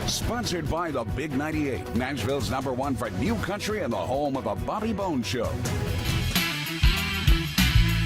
Sponsored by the Big 98, Nashville's #1 for new country and the home of the Bobby Bones Show.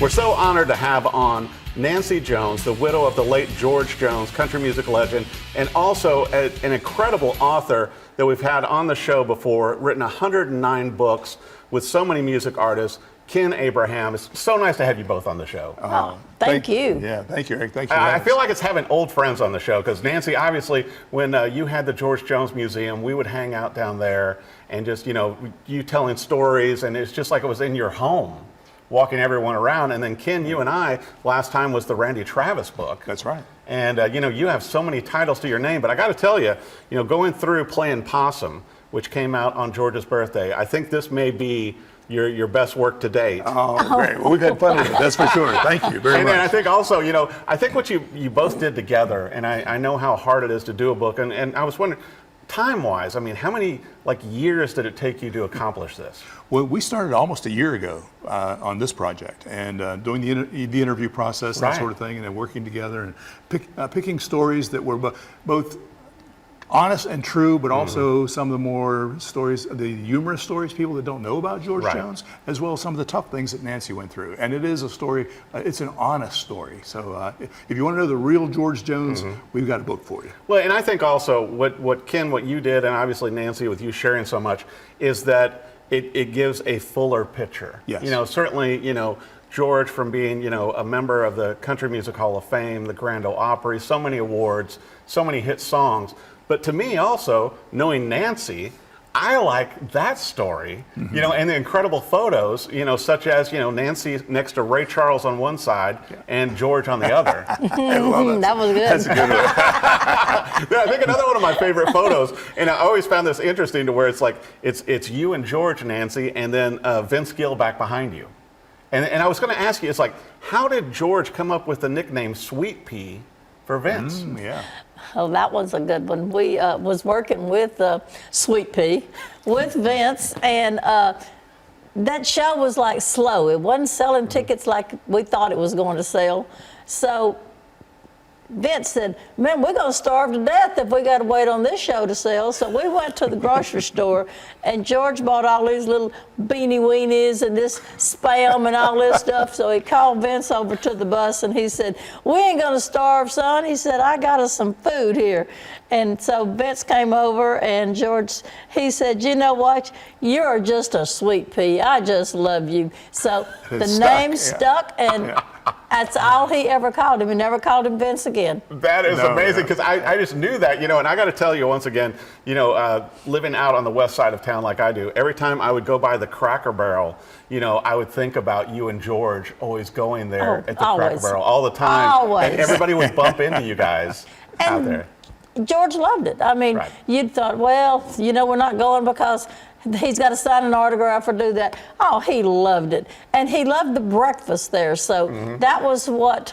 We're so honored to have on Nancy Jones, the widow of the late George Jones, country music legend, and also an incredible author that we've had on the show before, written 109 books with so many music artists. Ken Abraham. It's so nice to have you both on the show. Thank you. Yeah, thank you, Eric. Thank you. I feel like it's having old friends on the show because Nancy, obviously, when you had the George Jones Museum, we would hang out down there and just, you telling stories, and it's just like it was in your home, walking everyone around. And then Ken, you and I, last time was the Randy Travis book. That's right. And, you have so many titles to your name, but I got to tell you, going through Playin Possum, which came out on George's birthday, I think this may be your best work to date. Oh, great. Well, we've had fun with it, that's for sure. Thank you very much. And I think also, I think what you both did together, and I know how hard it is to do a book, and I was wondering, time-wise, how many years did it take you to accomplish this? Well, we started almost a year ago on this project, and doing the interview process, that sort of thing, and then working together and picking stories that were both honest and true, but also some of the more stories, the humorous stories, people that don't know about George Jones, as well as some of the tough things that Nancy went through. And it is a story, it's an honest story. So if you want to know the real George Jones, we've got a book for you. Well, and I think also what Ken, what you did, and obviously Nancy with you sharing so much, is that it gives a fuller picture. Yes. Certainly, George from being, a member of the Country Music Hall of Fame, the Grand Ole Opry, so many awards, so many hit songs. But to me also, knowing Nancy, I like that story, and the incredible photos, such as, Nancy next to Ray Charles on one side and George on the other. That was good. That's a good one. I think another one of my favorite photos, and I always found this interesting to where it's you and George, Nancy, and then Vince Gill back behind you. And I was going to ask you, it's how did George come up with the nickname Sweet Pea for Vince? Yeah. Oh, that was a good one. We was working with Sweet Pea, with Vince, and that show was slow. It wasn't selling tickets like we thought it was going to sell. So Vince said, man, we're going to starve to death if we got to wait on this show to sell. So we went to the grocery store, and George bought all these little beanie weenies and this Spam and all this stuff. So he called Vince over to the bus, and he said, we ain't going to starve, son. He said, I got us some food here. And so Vince came over, and George, he said, you know what? You're just a sweet pea. I just love you. So the name stuck, and that's all he ever called him. He never called him Vince again. That is amazing, because I just knew that, and I got to tell you once again, living out on the west side of town like I do, every time I would go by the Cracker Barrel, I would think about you and George always going there at the Cracker Barrel all the time. Always. And everybody would bump into you guys out there. George loved it. I mean, you'd thought, well, we're not going because he's got to sign an autograph or do that. Oh, he loved it. And he loved the breakfast there. So that was what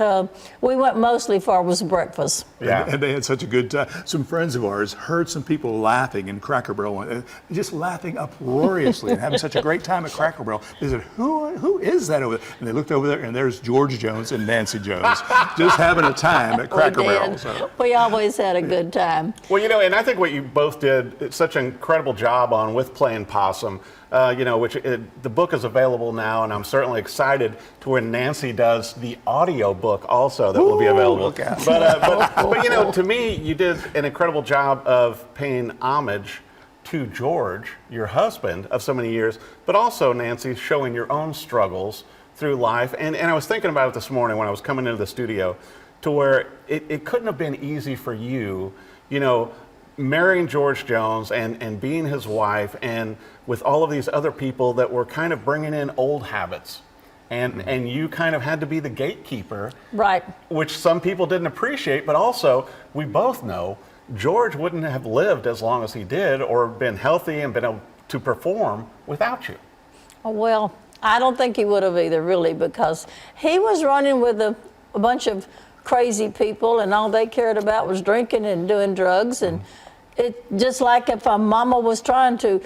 we went mostly for, was breakfast. Yeah. And they had such a good time. Some friends of ours heard some people laughing in Cracker Barrel, just laughing uproariously and having such a great time at Cracker Barrel. They said, who is that over there? And they looked over there, and there's George Jones and Nancy Jones just having a time at Cracker Barrel. So. We always had a good time. Well, and I think what you both did, it's such an incredible job on with Playin Possum, which the book is available now, and I'm certainly excited to when Nancy does the audio book also that will be available. But to me, you did an incredible job of paying homage to George, your husband of so many years, but also, Nancy, showing your own struggles through life. And I was thinking about it this morning when I was coming into the studio, to where it couldn't have been easy for you, marrying George Jones and being his wife, and with all of these other people that were kind of bringing in old habits. And you kind of had to be the gatekeeper. Right. Which some people didn't appreciate, but also, we both know, George wouldn't have lived as long as he did or been healthy and been able to perform without you. Well, I don't think he would have either, really, because he was running with a bunch of crazy people, and all they cared about was drinking and doing drugs. And it just like if a mama was trying to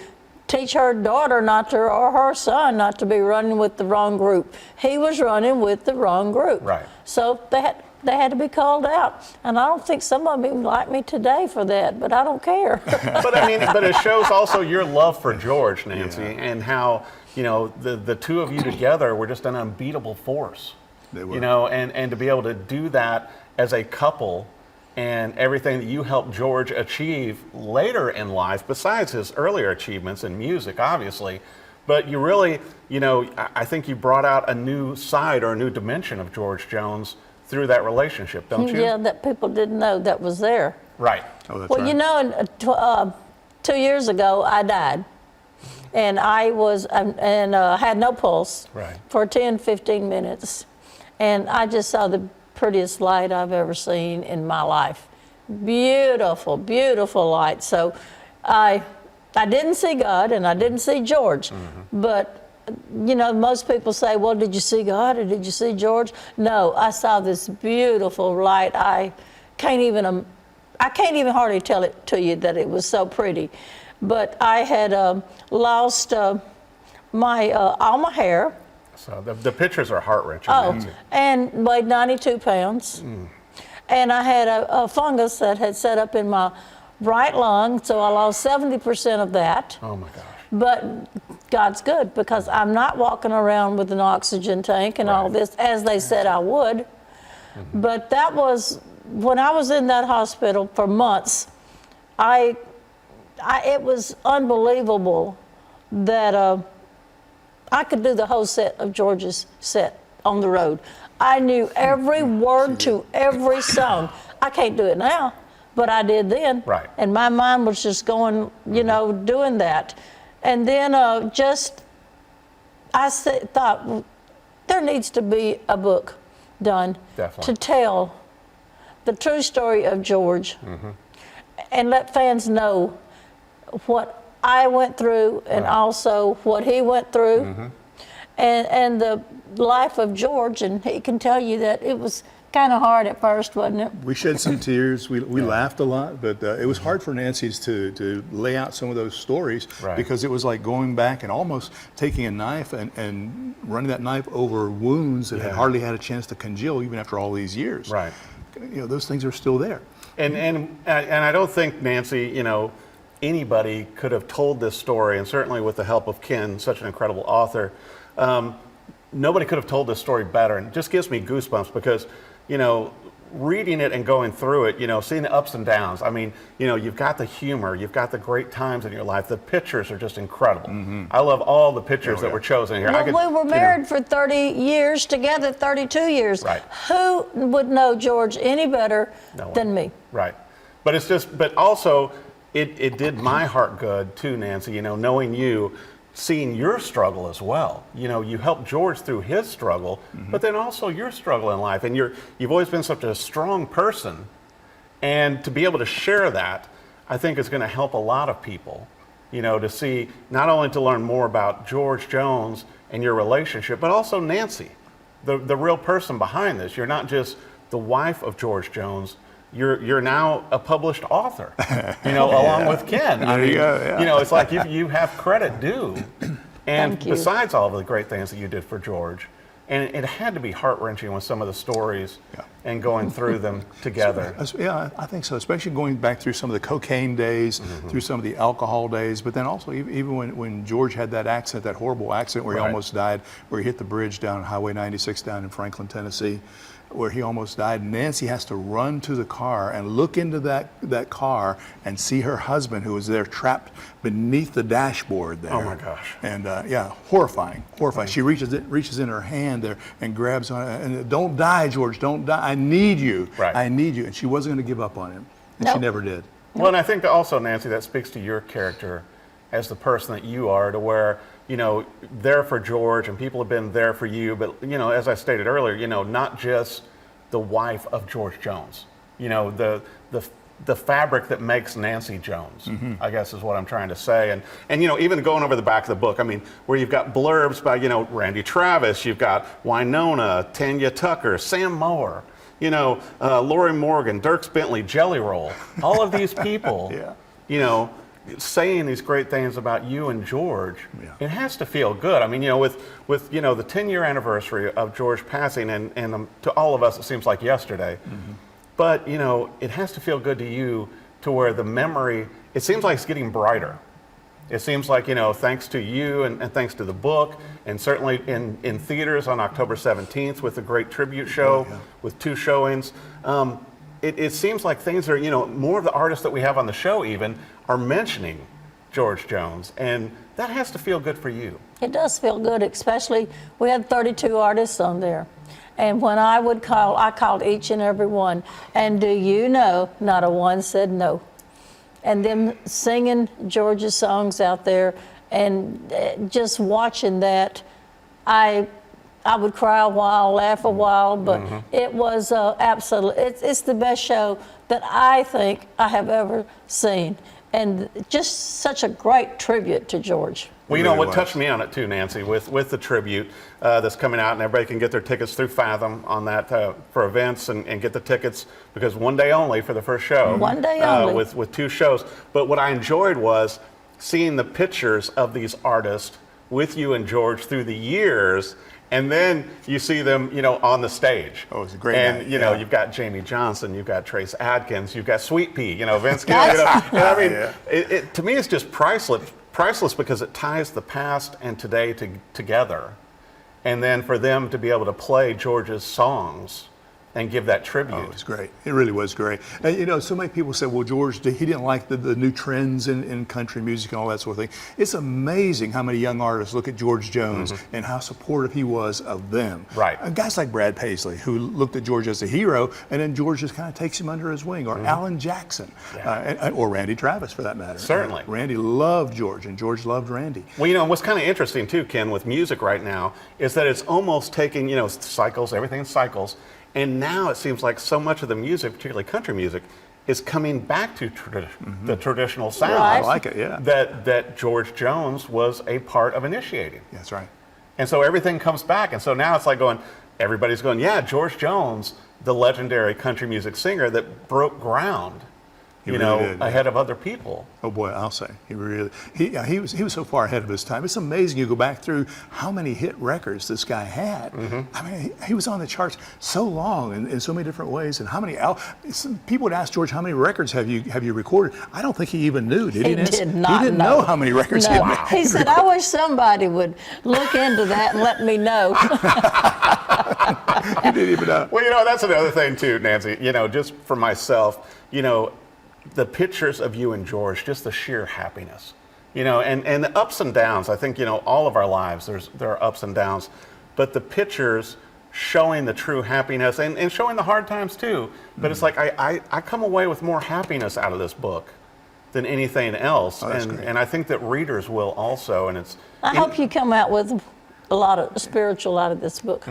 teach her daughter not to, or her son not to be running with the wrong group. He was running with the wrong group. Right. So they had to be called out. And I don't think some of them even like me today for that, but I don't care. But I mean, but it shows also your love for George, Nancy, and how, you know, the two of you together were just an unbeatable force. They were. You know, and to be able to do that as a couple, and everything that you helped George achieve later in life, besides his earlier achievements in music, obviously. But you really, you know, I think you brought out a new side or a new dimension of George Jones through that relationship, don't you? Yeah, that people didn't know that was there. Right. Oh, that's Well, right. you know, 2 years ago, I died. And I was, had no pulse Right. for 10, 15 minutes. And I just saw the prettiest light I've ever seen in my life. Beautiful, beautiful light. So I didn't see God and I didn't see George. But, you know, most people say, well, did you see God or did you see George? No, I saw this beautiful light. I can't even hardly tell it to you that it was so pretty. But I had lost all my hair. So the pictures are heart-wrenching, Oh, Nancy. and weighed 92 pounds. And I had a fungus that had set up in my right lung, so I lost 70% of that. Oh my gosh. But God's good, because I'm not walking around with an oxygen tank and all Right. this, as they said I would. But that was, when I was in that hospital for months, it was unbelievable that I could do the whole set of George's set on the road. I knew every word to every song. I can't do it now, but I did then. Right. And my mind was just going, you know, doing that. And then I thought, well, there needs to be a book done Definitely. to tell the true story of George and let fans know what I went through and also what he went through and the life of George. And he can tell you that it was kind of hard at first, wasn't it? We shed some tears. We laughed a lot, but it was hard for Nancy's to lay out some of those stories Right. because it was like going back and almost taking a knife and running that knife over wounds that had Yeah. hardly had a chance to congeal even after all these years. Right. You know, those things are still there. And I don't think, Nancy, you know, anybody could have told this story, and certainly with the help of Ken, such an incredible author, nobody could have told this story better. And it just gives me goosebumps because, you know, reading it and going through it, you know, seeing the ups and downs. I mean, you know, you've got the humor, you've got the great times in your life. The pictures are just incredible. I love all the pictures that were chosen here. Well, I could, we were you know, married for 30 years together, 32 years. Right. Who would know George any better No one. than me? Right. But it's just, but also, it did my heart good too, Nancy, you know, knowing you, seeing your struggle as well. You know, you helped George through his struggle, but then also your struggle in life. And you've always been such a strong person. And to be able to share that, I think is going to help a lot of people, you know, to see, not only to learn more about George Jones and your relationship, but also Nancy, the real person behind this. You're not just the wife of George Jones. You're now a published author, you know, along with Ken. I There you mean, go, yeah. you know, it's like you have credit due. And Thank you. besides all of the great things that you did for George, and it had to be heart-wrenching with some of the stories and going through them together. Yeah, I think so, especially going back through some of the cocaine days, through some of the alcohol days, but then also even when George had that accident, that horrible accident where he Right. almost died, where he hit the bridge down Highway 96 down in Franklin, Tennessee, where he almost died. Nancy has to run to the car and look into that car and see her husband, who was there trapped beneath the dashboard there. Oh my gosh. And yeah, horrifying. She reaches in her hand there and grabs on it, and don't die, George, don't die. I need you. Right. I need you. And she wasn't going to give up on him. And she Nope. never did. Well, and I think that also, Nancy, that speaks to your character as the person that you are, to where, you know, there for George and people have been there for you, but, you know, as I stated earlier, you know, not just the wife of George Jones, you know, the fabric that makes Nancy Jones, I guess is what I'm trying to say. And, you know, even going over the back of the book, I mean, where you've got blurbs by, you know, Randy Travis, you've got Winona, Tanya Tucker, Sam Mower, you know, Lori Morgan, Dierks Bentley, Jelly Roll, all of these people, Yeah. you know, saying these great things about you and George, Yeah. it has to feel good. I mean, with the 10-year anniversary of George passing, and to all of us it seems like yesterday, but it has to feel good to you, to where the memory, it seems like it's getting brighter. It seems like, thanks to you and thanks to the book, and certainly in theaters on October 17th with a great tribute show with 2 showings, it seems like things are, more of the artists that we have on the show even are mentioning George Jones, and that has to feel good for you. It does feel good, especially we had 32 artists on there. And when I would call, I called each and every one. And do you know, not a one said no. And them singing George's songs out there, and just watching that, I would cry a while, laugh a while, but it was absolutely, it's the best show that I think I have ever seen. And just such a great tribute to George. Well, what touched me on it too, Nancy, with the tribute that's coming out, and everybody can get their tickets through Fathom on that for events and get the tickets, because one day only for the first show. One day only. With 2 shows. But what I enjoyed was seeing the pictures of these artists with you and George through the years, and then you see them, on the stage. Oh, it's a great And, night. you've got Jamey Johnson, you've got Trace Adkins, you've got Sweet Pea, Vince Gill. I mean, to me, it's just priceless because it ties the past and today together. And then for them to be able to play George's songs and give that tribute. Oh, it was great. It really was great. And, so many people say, well, George, he didn't like the new trends in country music and all that sort of thing. It's amazing how many young artists look at George Jones and how supportive he was of them. Right. And guys like Brad Paisley, who looked at George as a hero, and then George just kind of takes him under his wing, or Alan Jackson, or Randy Travis, for that matter. Certainly. Randy loved George, and George loved Randy. Well, what's kind of interesting too, Ken, with music right now, is that it's almost taking, cycles, everything cycles. And now it seems like so much of the music, particularly country music, is coming back to the traditional sound. Right. I like it, yeah. That George Jones was a part of initiating. That's right. And so everything comes back. And so now it's like everybody's going, yeah, George Jones, the legendary country music singer that broke ground, He really did, ahead of other people. Oh boy, I'll say he was so far ahead of his time. It's amazing. You go back through how many hit records this guy had. I mean, he was on the charts so long in so many different ways. And how many people would ask George, how many records have you recorded? I don't think he even knew. Did he? He did not He didn't know how many records he had. He said, I wish somebody would look into that and let me know. He didn't even know. Well, that's another thing too, Nancy. Just for myself, the pictures of you and George, just the sheer happiness, and the ups and downs. I think, all of our lives, there are ups and downs, but the pictures showing the true happiness and showing the hard times too. But it's like, I come away with more happiness out of this book than anything else. Oh, and I think that readers will also, and it's. I hope you come out with a lot of spiritual out of this book.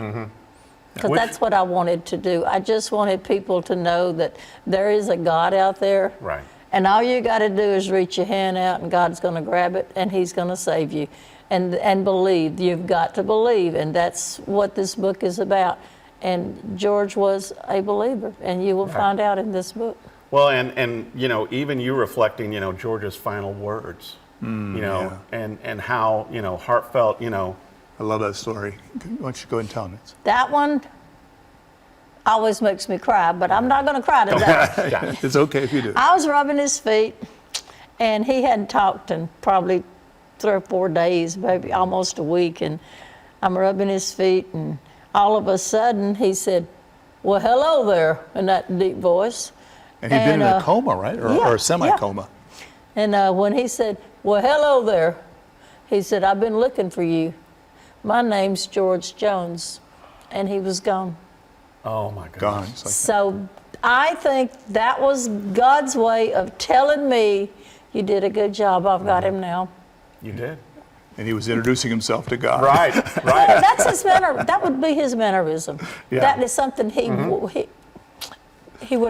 Because that's what I wanted to do. I just wanted people to know that there is a God out there. Right. And all you got to do is reach your hand out, and God's going to grab it, and He's going to save you. And believe. You've got to believe. And that's what this book is about. And George was a believer, and you will find out in this book. Well, and even you reflecting, George's final words, and how, heartfelt, I love that story. Why don't you go ahead and tell him it? That one always makes me cry, but I'm not going to cry today. It's okay if you do. I was rubbing his feet, and he hadn't talked in probably 3 or 4 days, maybe almost a week, and I'm rubbing his feet, and all of a sudden he said, well, hello there, in that deep voice. And he'd been in a coma, right? Or a semi-coma. And when he said, well, hello there, he said, I've been looking for you. My name's George Jones. And he was gone. Oh, my goodness. Gone. It's like So I think that was God's way of telling me, you did a good job. I've got him now. You did. and he was introducing himself to God. Right, right. Well, that's his manner. That would be his mannerism. Yeah. That is something he would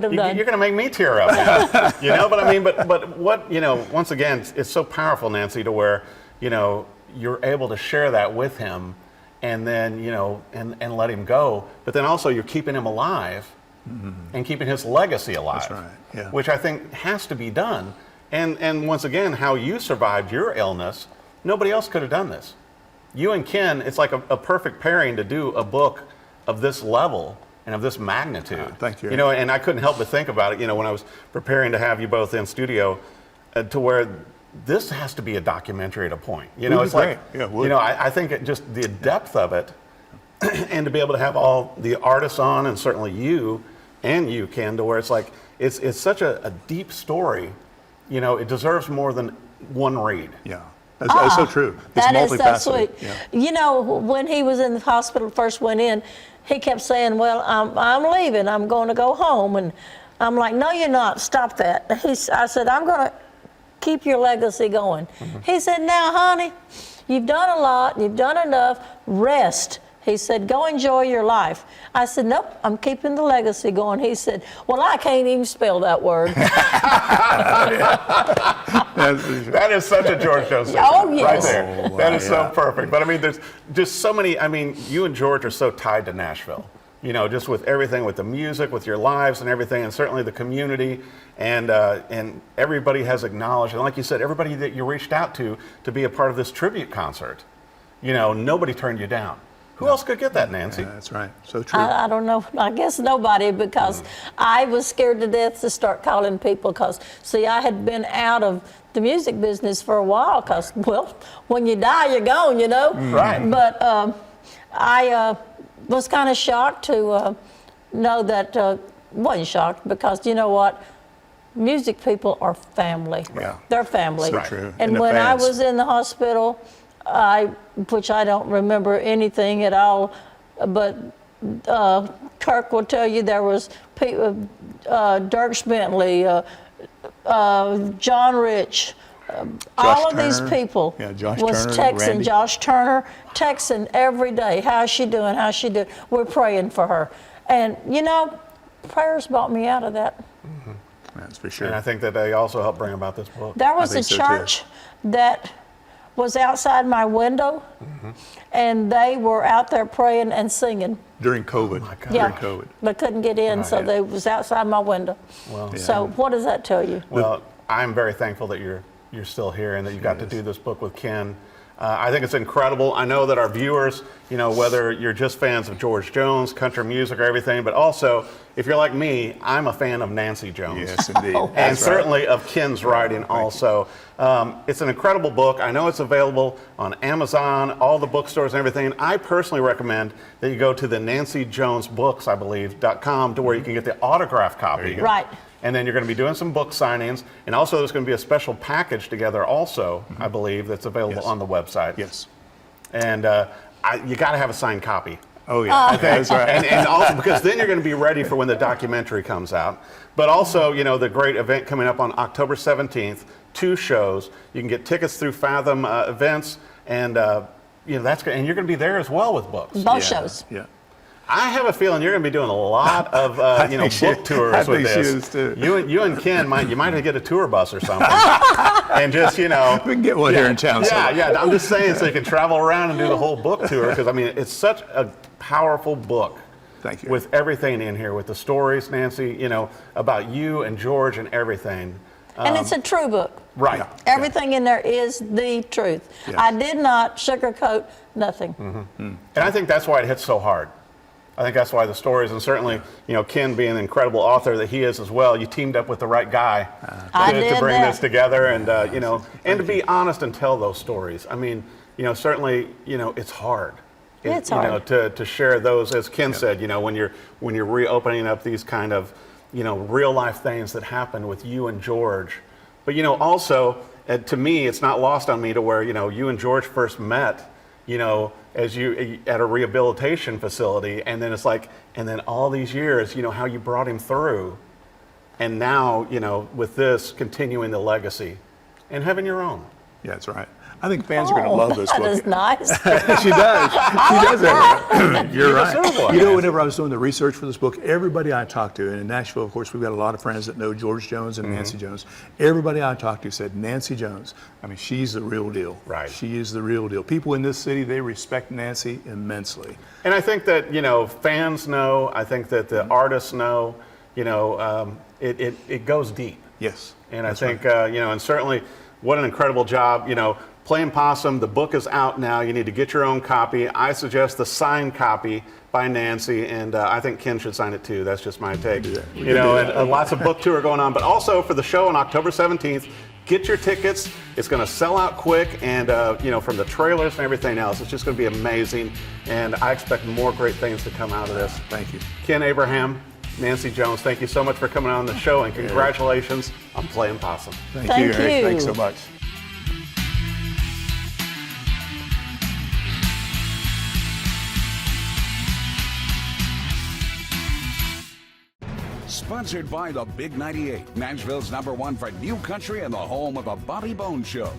have done. You're going to make me tear up now. But I mean, but what, once again, it's so powerful, Nancy, to where, you're able to share that with him and then, and let him go. But then also you're keeping him alive and keeping his legacy alive. That's right, yeah. Which I think has to be done. And once again, how you survived your illness, nobody else could have done this. You and Ken, it's like a perfect pairing to do a book of this level and of this magnitude. Thank you. You know, and I couldn't help but think about it, you know, when I was preparing to have you both in studio, to where this has to be a documentary at a point. You know, Would be it's like, great. Yeah, it would. you know, I think just the depth of it, and to be able to have all the artists on, and certainly you, Ken, to where it's like, it's such a deep story. You know, it deserves more than one read. Yeah. That's so true. It's That is so multifaceted. sweet. Yeah. You know, when he was in the hospital, first went in, he kept saying, well, I'm leaving. I'm going to go home. And I'm like, no, you're not. Stop that. I said, I'm going to keep your legacy going. He said, now, honey, you've done a lot. You've done enough. Rest. He said, go enjoy your life. I said, nope, I'm keeping the legacy going. He said, well, I can't even spell that word. That is such a George Jones Oh, yes. right there. Oh, That is so yeah. perfect. But I mean, there's just so many. I mean, you and George are so tied to Nashville. You know, just with everything, with the music, with your lives and everything, and certainly the community, and everybody has acknowledged, and like you said, everybody that you reached out to be a part of this tribute concert. You know, nobody turned you down. Who else could get that, Nancy? Yeah, that's right. So true. I don't know. I guess nobody, because I was scared to death to start calling people, because, see, I had been out of the music business for a while, because, well, when you die, you're gone, you know? Right. But I was kind of shocked to know that, wasn't shocked, because you know what? Music people are family. Yeah. They're family. So true. And the when I fans. was in the hospital, which I don't remember anything at all, but Kirk will tell you there was people, Dirk Bentley, John Rich, all of these Turner. people Yeah, Josh was Turner, texting, Randy. Josh Turner, texting every day, how's she doing, how's she doing? We're praying for her. And you know, prayers brought me out of that. That's for sure. And I think that they also helped bring about this book. There was a think so, too. church that was outside my window, and they were out there praying and singing. During COVID. Yeah, During COVID. but couldn't get in, so they was outside my window. Well, So what does that tell you? Well, I'm very thankful that you're still here and that you got to do this book with Ken. I think it's incredible. I know that our viewers, you know, whether you're just fans of George Jones, country music, or everything, but also, if you're like me, I'm a fan of Nancy Jones. Yes, indeed. Oh. And That's right. certainly of Ken's writing also. It's an incredible book. I know it's available on Amazon, all the bookstores and everything. I personally recommend that you go to the Nancy Jones Books, I believe.com, to where you can get the autographed copy. go. Right. And then you're going to be doing some book signings. And also there's going to be a special package together also, I believe, that's available Yes. on the website. Yes. And you got to have a signed copy. Oh, yeah. That's right. And also because then you're going to be ready for when the documentary comes out. But also, you know, the great event coming up on October 17th, 2 shows. You can get tickets through Fathom Events, and you know that's good. And you're going to be there as well with books. Both shows. Yeah. I have a feeling you're going to be doing a lot of you know, think she- book tours I with think she this. is too. You and Ken might get a tour bus or something, and just, you know. We can get one here in town. Yeah. I'm just saying, so you can travel around and do the whole book tour, because I mean it's such a powerful book. Thank you. With everything in here, with the stories, Nancy, you know, about you and George and everything. And it's a true book. Right. Yeah. Everything in there is the truth. Yes. I did not sugarcoat nothing. And I think that's why it hits so hard. I think that's why the stories, and certainly, you know, Ken being the incredible author that he is as well, you teamed up with the right guy I to did bring that. this together, and you know, and to be honest and tell those stories. I mean, you know, certainly, you know, it's hard. It's you hard. know, to share those, as Ken said, you know, when you're reopening up these kind of, you know, real life things that happened with you and George. But you know, also to me, it's not lost on me to where, you know, you and George first met, you know, as you at a rehabilitation facility, and then it's like, and then all these years, you know, how you brought him through, and now, you know, with this continuing the legacy and having your own. Yeah, that's right. I think fans are going to love this That book. is nice. She does. She does that. You're right. deserve one, You know, Nancy. whenever I was doing the research for this book, everybody I talked to, and in Nashville, of course, we've got a lot of friends that know George Jones and Nancy Jones. Everybody I talked to said, Nancy Jones, I mean, she's the real deal. Right. She is the real deal. People in this city, they respect Nancy immensely. And I think that, you know, fans know, I think that the artists know, you know, it goes deep. Yes. And I think, and certainly what an incredible job. Playin Possum, the book is out now. You need to get your own copy. I suggest the signed copy by Nancy, and I think Ken should sign it too. That's just my take. And lots of book tour going on. But also for the show on October 17th, get your tickets. It's going to sell out quick, and from the trailers and everything else, it's just going to be amazing. And I expect more great things to come out of this. Thank you. Ken Abraham, Nancy Jones, thank you so much for coming on the show, and congratulations on Playin Possum. Thank Thank you, Eric. you. Thanks so much. Sponsored by the Big 98, Nashville's #1 for new country and the home of the Bobby Bones Show.